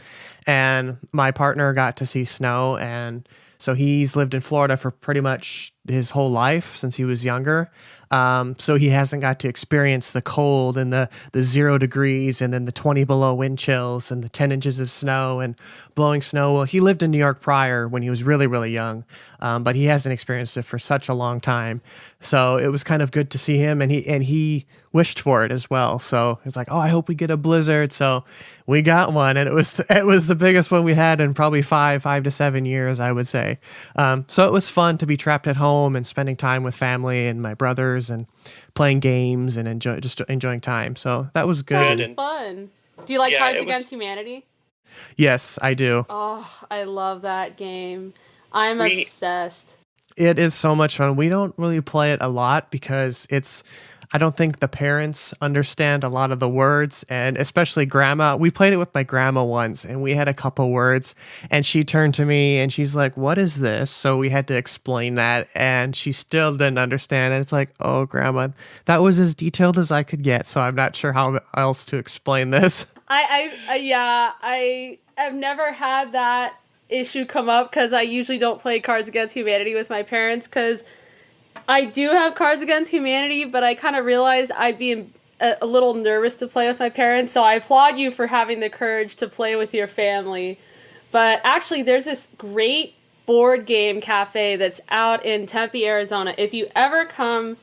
and my partner got to see snow. And so he's lived in Florida for pretty much his whole life since he was younger. So he hasn't got to experience the cold and the 0 degrees and then the 20 below wind chills and the 10 inches of snow and blowing snow. Well, he lived in New York prior when he was really, really young, but he hasn't experienced it for such a long time. So it was kind of good to see him, and he wished for it as well. So it's like, oh, I hope we get a blizzard. So we got one, and it was the biggest one we had in probably 5 to 7 years, I would say. So it was fun to be trapped at home and spending time with family and my brothers and playing games and enjoying time. So that was good. Sounds fun. Do you like Cards Against Humanity? Yes, I do. Oh, I love that game. I'm obsessed. It is so much fun. We don't really play it a lot because I don't think the parents understand a lot of the words, and especially grandma. We played it with my grandma once, and we had a couple words, and she turned to me and she's like, "What is this?" So we had to explain that, and she still didn't understand. And it's like, "Oh, grandma, that was as detailed as I could get, so I'm not sure how else to explain this." I have never had that issue come up because I usually don't play Cards Against Humanity with my parents because I do have Cards Against Humanity, but I kind of realized I'd be a little nervous to play with my parents, so I applaud you for having the courage to play with your family. But actually, there's this great board game cafe that's out in Tempe, Arizona. If you ever come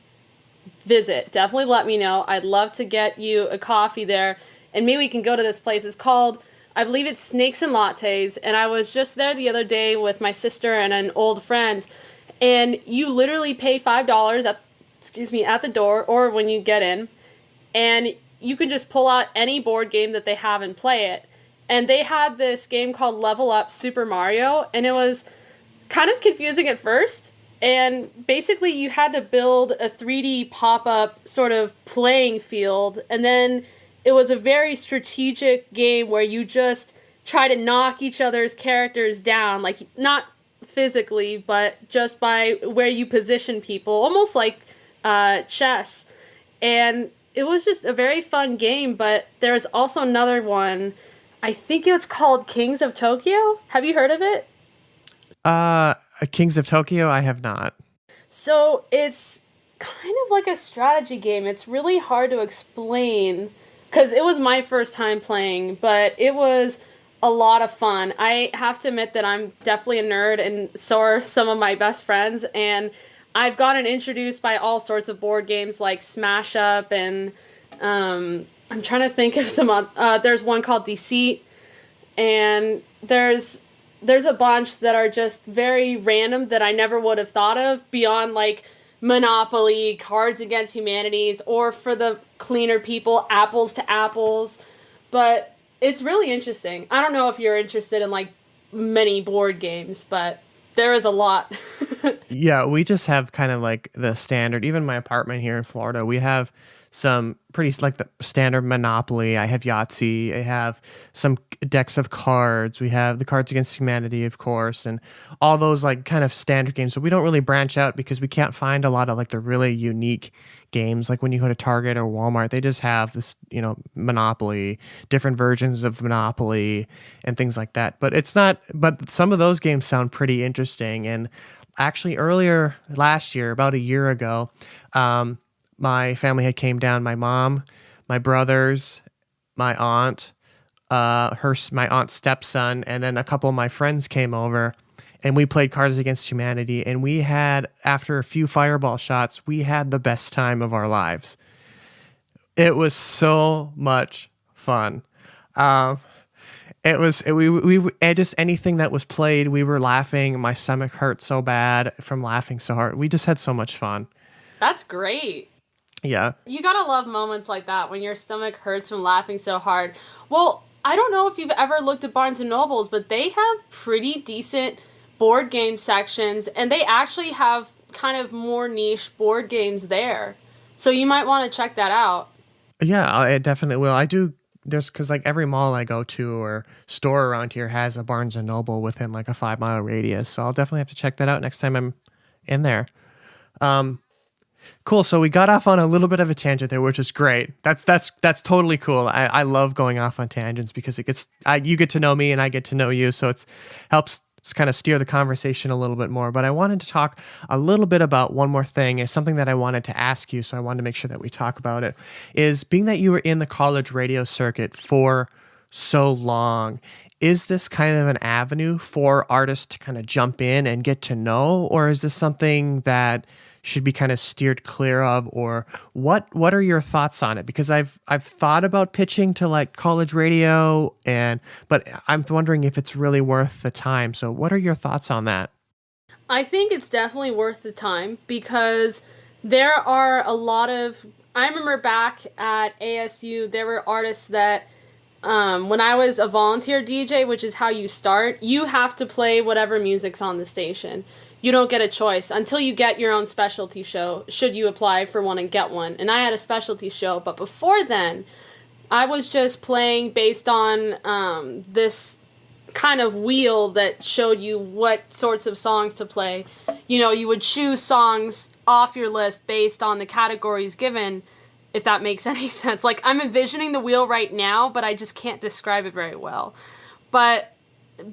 visit, definitely let me know. I'd love to get you a coffee there, and maybe we can go to this place. It's called, I believe it's Snakes and Lattes, and I was just there the other day with my sister and an old friend. And you literally pay $5 at the door or when you get in, and you can just pull out any board game that they have and play it. And they had this game called Level Up Super Mario, and it was kind of confusing at first. And basically you had to build a 3D pop-up sort of playing field, and then it was a very strategic game where you just try to knock each other's characters down, like not physically, but just by where you position people, almost like chess. And it was just a very fun game. But there's also another one, I think it's called Kings of Tokyo. Have you heard of it? Kings of Tokyo, I have not. So it's kind of like a strategy game. It's really hard to explain because it was my first time playing, but it was a lot of fun. I have to admit that I'm definitely a nerd, and so are some of my best friends, and I've gotten introduced by all sorts of board games like Smash Up, and I'm trying to think of some there's one called Deceit, and there's a bunch that are just very random that I never would have thought of beyond like Monopoly, Cards Against Humanities, or for the cleaner people, Apples to Apples. But it's really interesting. I don't know if you're interested in like many board games, but there is a lot. Yeah, we just have kind of like the standard, even my apartment here in Florida, we have some pretty like the standard Monopoly. I have Yahtzee. I have some decks of cards. We have the Cards Against Humanity, of course, and all those like kind of standard games. So we don't really branch out because we can't find a lot of like the really unique games. Like when you go to Target or Walmart, they just have this, Monopoly, different versions of Monopoly and things like that. But but some of those games sound pretty interesting. And actually earlier last year, about a year ago, my family had came down, my mom, my brothers, my aunt, my aunt's stepson, and then a couple of my friends came over, and we played Cards Against Humanity, and we had, after a few fireball shots, we had the best time of our lives. It was so much fun. Just anything that was played, we were laughing. My stomach hurt so bad from laughing so hard. We just had so much fun. That's great. Yeah. You gotta love moments like that when your stomach hurts from laughing so hard. Well, I don't know if you've ever looked at Barnes & Nobles, but they have pretty decent board game sections, and they actually have kind of more niche board games there. So you might want to check that out. Yeah, I definitely will. I do, just because like every mall I go to or store around here has a Barnes & Noble within like a 5-mile radius. So I'll definitely have to check that out next time I'm in there. Cool. So we got off on a little bit of a tangent there, which is great. That's totally cool. I love going off on tangents because you get to know me and I get to know you. So it helps let's kind of steer the conversation a little bit more. But I wanted to talk a little bit about one more thing. It's something that I wanted to ask you, so I wanted to make sure that we talk about it. Is being that you were in the college radio circuit for so long, is this kind of an avenue for artists to kind of jump in and get to know, or is this something that should be kind of steered clear of, or what are your thoughts on it? Because I've thought about pitching to like college radio, but I'm wondering if it's really worth the time. So what are your thoughts on that? I think it's definitely worth the time because there are a lot of, I remember back at ASU, there were artists that when I was a volunteer DJ, which is how you start, you have to play whatever music's on the station. You don't get a choice until you get your own specialty show, should you apply for one and get one. And I had a specialty show, but before then, I was just playing based on this kind of wheel that showed you what sorts of songs to play. You know, you would choose songs off your list based on the categories given, if that makes any sense. Like, I'm envisioning the wheel right now, but I just can't describe it very well. But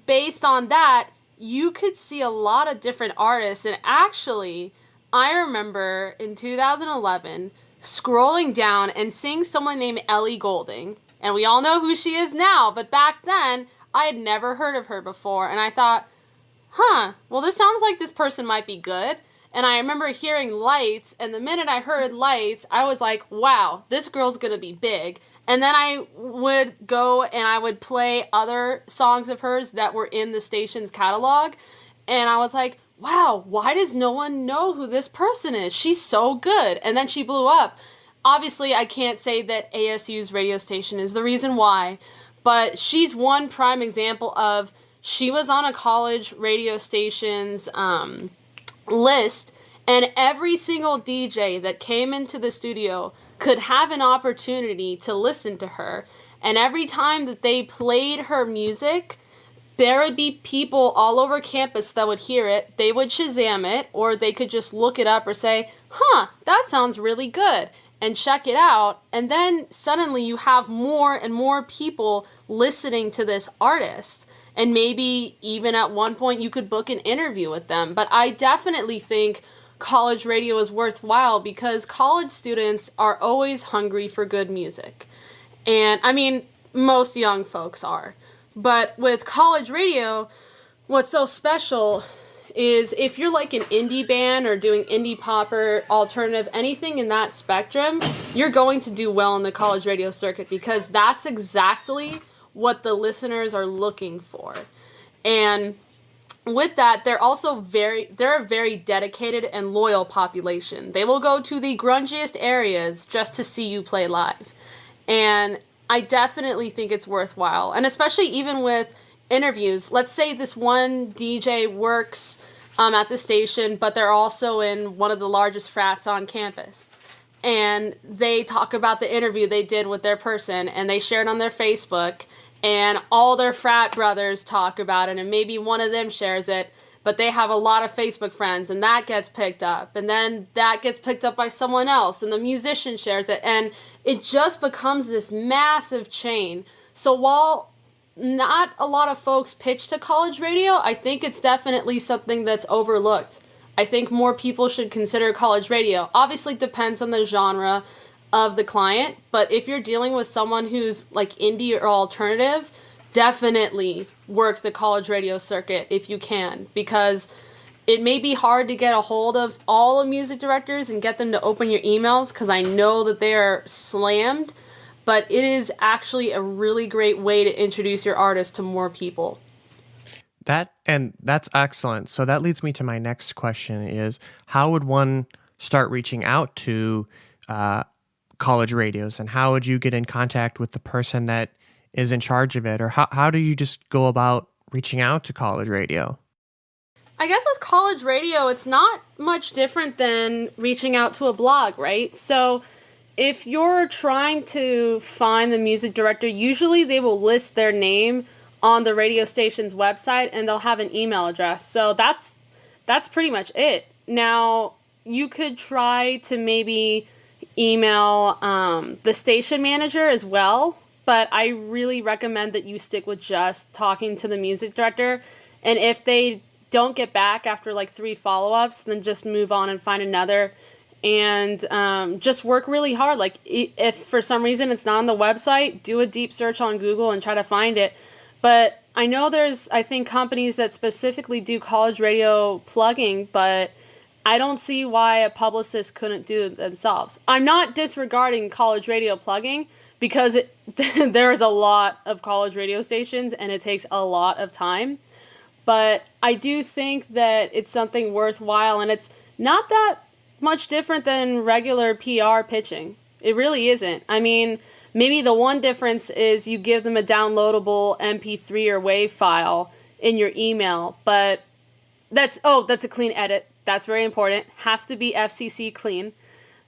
based on that, you could see a lot of different artists. And actually, I remember in 2011 scrolling down and seeing someone named Ellie Goulding. And we all know who she is now, but back then, I had never heard of her before. And I thought, well, this sounds like this person might be good. And I remember hearing Lights, and the minute I heard Lights, I was like, wow, this girl's gonna be big. And then I would go and I would play other songs of hers that were in the station's catalog. And I was like, wow, why does no one know who this person is? She's so good. And then she blew up. Obviously, I can't say that ASU's radio station is the reason why, but she's one prime example of, she was on a college radio station's list, and every single DJ that came into the studio could have an opportunity to listen to her. And every time that they played her music, there would be people all over campus that would hear it. They would Shazam it, or they could just look it up or say, that sounds really good, and check it out. And then suddenly you have more and more people listening to this artist. And maybe even at one point you could book an interview with them. But I definitely think college radio is worthwhile because college students are always hungry for good music. And I mean, most young folks are. But with college radio, what's so special is if you're like an indie band or doing indie pop or alternative, anything in that spectrum, you're going to do well in the college radio circuit because that's exactly what the listeners are looking for. And with that, they're a very dedicated and loyal population. They will go to the grungiest areas just to see you play live. And I definitely think it's worthwhile. And especially even with interviews, let's say this one DJ works at the station, but they're also in one of the largest frats on campus. And they talk about the interview they did with their person, and they share it on their Facebook, and all their frat brothers talk about it, and maybe one of them shares it, but they have a lot of Facebook friends, and that gets picked up, and then that gets picked up by someone else, and the musician shares it, and it just becomes this massive chain. So while not a lot of folks pitch to college radio, I think it's definitely something that's overlooked. I think more people should consider college radio. Obviously, it depends on the genre of the client, but if you're dealing with someone who's like indie or alternative, definitely work the college radio circuit if you can, because it may be hard to get a hold of all the music directors and get them to open your emails, because I know that they are slammed, but it is actually a really great way to introduce your artist to more people. That's excellent. So that leads me to my next question is, how would one start reaching out to college radios, and how would you get in contact with the person that is in charge of it? Or how do you just go about reaching out to college radio? I guess with college radio, it's not much different than reaching out to a blog, right? So if you're trying to find the music director, usually they will list their name on the radio station's website, and they'll have an email address. So that's pretty much it. Now, you could try to maybe email the station manager as well, but I really recommend that you stick with just talking to the music director And if they don't get back after like 3 follow-ups, then just move on and find another. And just work really hard. Like if for some reason it's not on the website, do a deep search on Google and try to find it. But I know I think companies that specifically do college radio plugging, but I don't see why a publicist couldn't do it themselves. I'm not disregarding college radio plugging because there is a lot of college radio stations and it takes a lot of time. But I do think that it's something worthwhile, and it's not that much different than regular PR pitching. It really isn't. I mean, maybe the one difference is you give them a downloadable MP3 or WAV file in your email, but that's a clean edit. That's very important. Has to be FCC clean.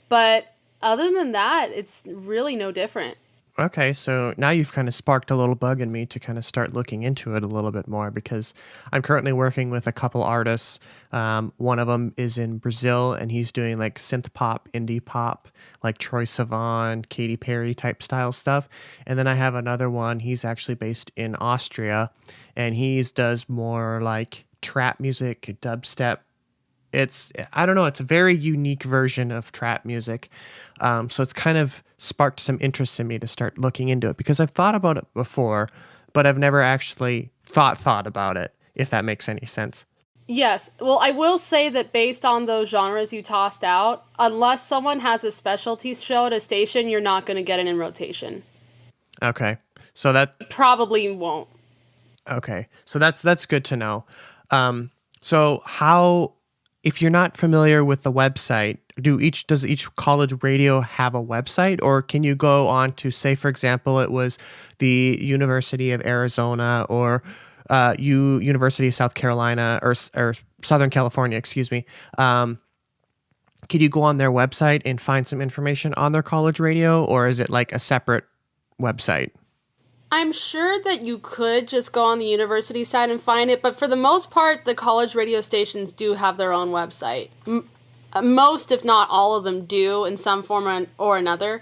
But other than that, it's really no different. Okay, so now you've kind of sparked a little bug in me to kind of start looking into it a little bit more, because I'm currently working with a couple artists. One of them is in Brazil, and he's doing like synth pop, indie pop, like Troye Sivan, Katy Perry type style stuff. And then I have another one. He's actually based in Austria, and he does more like trap music, dubstep. I don't know, it's a very unique version of trap music. So it's kind of sparked some interest in me to start looking into it, because I've thought about it before, but I've never actually thought about it, if that makes any sense. Yes. Well, I will say that based on those genres you tossed out, unless someone has a specialty show at a station, you're not going to get it in rotation. Okay. So that probably won't. Okay. So that's good to know. So how, if you're not familiar with the website, does each college radio have a website, or can you go on to, say, for example, it was the University of Arizona or University of South Carolina or Southern California, excuse me. Can you go on their website and find some information on their college radio, or is it like a separate website? I'm sure that you could just go on the university site and find it, but for the most part, the college radio stations do have their own website. Most, if not all of them, do in some form or another.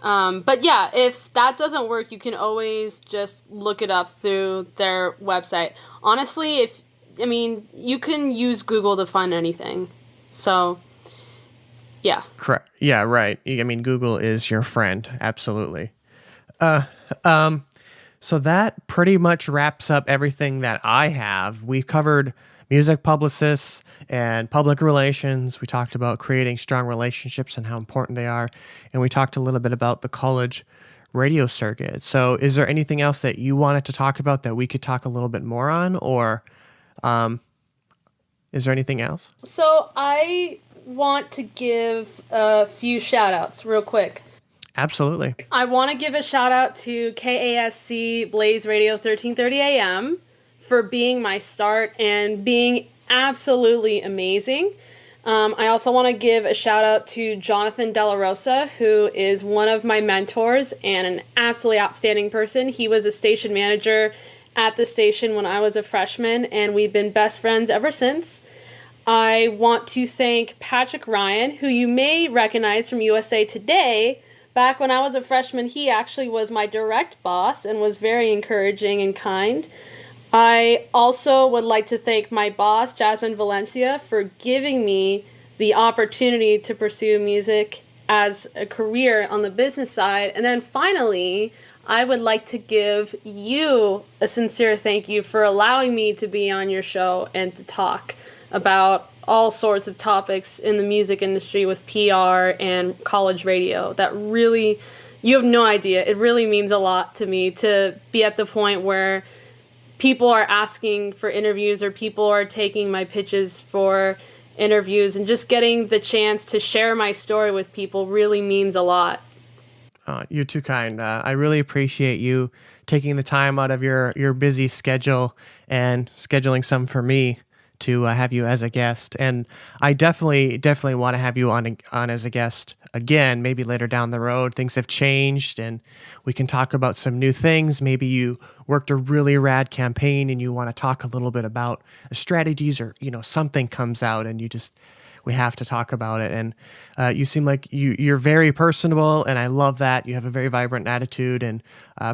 But yeah, if that doesn't work, you can always just look it up through their website. Honestly, you can use Google to find anything. So, yeah. Correct. Yeah, right. I mean, Google is your friend. Absolutely. So that pretty much wraps up everything that I have. We covered music publicists and public relations. We talked about creating strong relationships and how important they are. And we talked a little bit about the college radio circuit. So is there anything else that you wanted to talk about that we could talk a little bit more on? Or is there anything else? So I want to give a few shout outs real quick. Absolutely. I want to give a shout out to KASC Blaze Radio 1330 AM for being my start and being absolutely amazing. I also want to give a shout out to Jonathan Della Rosa, who is one of my mentors and an absolutely outstanding person. He was a station manager at the station when I was a freshman, and we've been best friends ever since. I want to thank Patrick Ryan, who you may recognize from USA Today. Back when I was a freshman, he actually was my direct boss and was very encouraging and kind. I also would like to thank my boss, Jasmine Valencia, for giving me the opportunity to pursue music as a career on the business side. And then finally, I would like to give you a sincere thank you for allowing me to be on your show and to talk about all sorts of topics in the music industry with PR and college radio. That really, you have no idea. It really means a lot to me to be at the point where people are asking for interviews or people are taking my pitches for interviews, and just getting the chance to share my story with people really means a lot. You're too kind. I really appreciate you taking the time out of your busy schedule and scheduling some for me to have you as a guest. And I definitely want to have you on as a guest again, maybe later down the road. Things have changed and we can talk about some new things. Maybe you worked a really rad campaign and you want to talk a little bit about strategies, or, something comes out and we have to talk about it. And you seem like you're very personable, and I love that. You have a very vibrant attitude and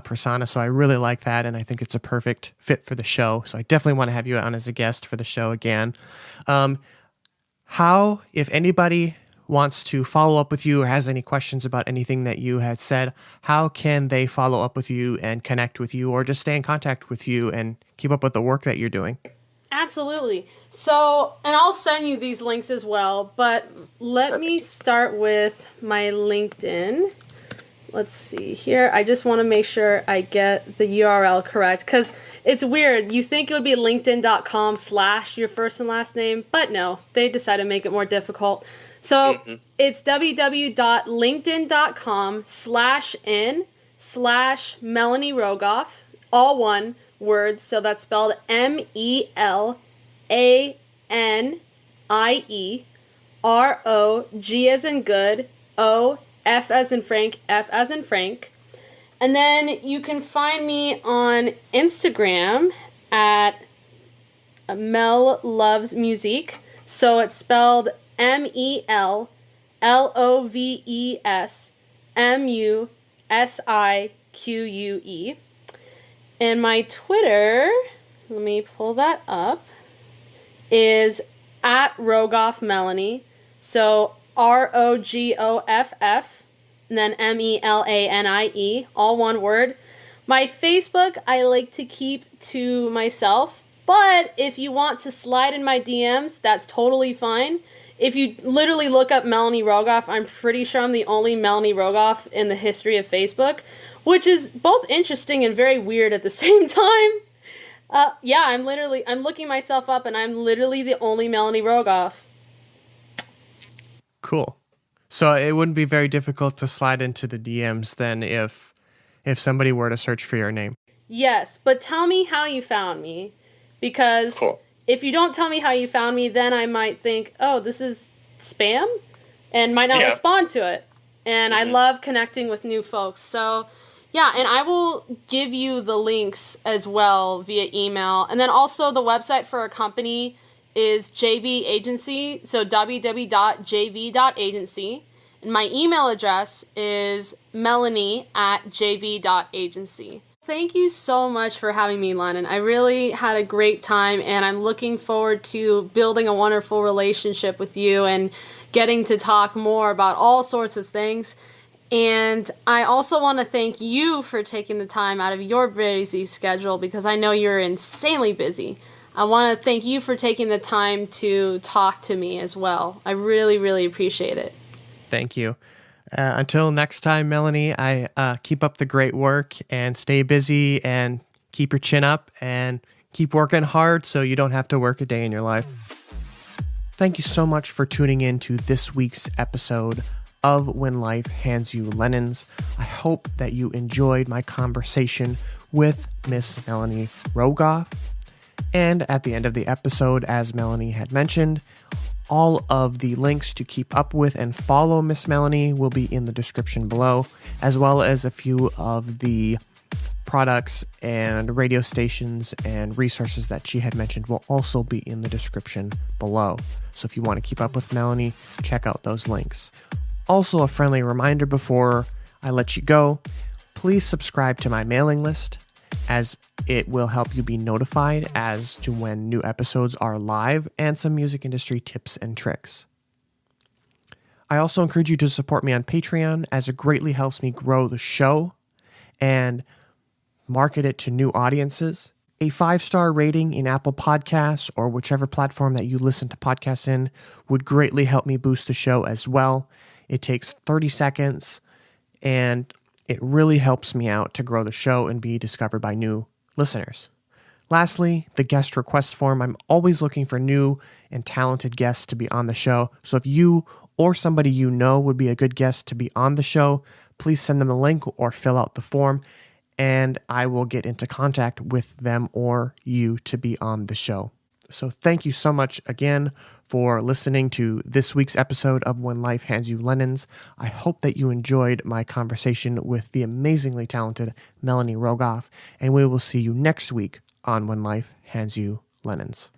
persona, so I really like that, and I think it's a perfect fit for the show. So I definitely want to have you on as a guest for the show again. How, if anybody wants to follow up with you or has any questions about anything that you had said, how can they follow up with you and connect with you, or just stay in contact with you and keep up with the work that you're doing? Absolutely. So, and I'll send you these links as well, but let me start with my LinkedIn. Let's see here. I just want to make sure I get the URL correct, because it's weird. You think it would be linkedin.com/ your first and last name, but no, they decided to make it more difficult. So it's www.linkedin.com/in/Melanie Rogoff, all one word. So that's spelled MELANIEROG as in good, F as in Frank, F as in Frank. And then you can find me on Instagram at Mel Loves Musique. So it's spelled MELLOVESMUSIQUE. And my Twitter, let me pull that up, is at Rogoff Melanie. So ROGOFF, and then MELANIE, all one word. My Facebook, I like to keep to myself, but if you want to slide in my DMs, that's totally fine. If you literally look up Melanie Rogoff, I'm pretty sure I'm the only Melanie Rogoff in the history of Facebook, which is both interesting and very weird at the same time. Yeah, I'm looking myself up, and I'm literally the only Melanie Rogoff. Cool. So it wouldn't be very difficult to slide into the DMs then if somebody were to search for your name. Yes, but tell me how you found me, because if you don't tell me how you found me, then I might think, oh, this is spam, and might not respond to it. And I love connecting with new folks. So yeah, and I will give you the links as well via email. And then also the website for our company is JV Agency, so www.jv.agency. And my email address is melanie@jv.agency. Thank you so much for having me, Lennon. I really had a great time, and I'm looking forward to building a wonderful relationship with you and getting to talk more about all sorts of things. And I also want to thank you for taking the time out of your busy schedule, because I know you're insanely busy. I want to thank you for taking the time to talk to me as well. I really, really appreciate it. Thank you. Until next time, Melanie, I keep up the great work and stay busy and keep your chin up and keep working hard so you don't have to work a day in your life. Thank you so much for tuning in to this week's episode of When Life Hands You Lennons. I hope that you enjoyed my conversation with Miss Melanie Rogoff. And at the end of the episode, as Melanie had mentioned, all of the links to keep up with and follow Miss Melanie will be in the description below, as well as a few of the products and radio stations and resources that she had mentioned will also be in the description below. So if you want to keep up with Melanie, check out those links. Also, a friendly reminder before I let you go, please subscribe to my mailing list, as it will help you be notified as to when new episodes are live and some music industry tips and tricks. I also encourage you to support me on Patreon, as it greatly helps me grow the show and market it to new audiences. A 5-star rating in Apple Podcasts or whichever platform that you listen to podcasts in would greatly help me boost the show as well. It takes 30 seconds, and it really helps me out to grow the show and be discovered by new listeners. Lastly, the guest request form. I'm always looking for new and talented guests to be on the show. So if you or somebody you know would be a good guest to be on the show, please send them a link or fill out the form, and I will get into contact with them or you to be on the show. So thank you so much again for listening to this week's episode of When Life Hands You Lennons. I hope that you enjoyed my conversation with the amazingly talented Melanie Rogoff, and we will see you next week on When Life Hands You Lennons.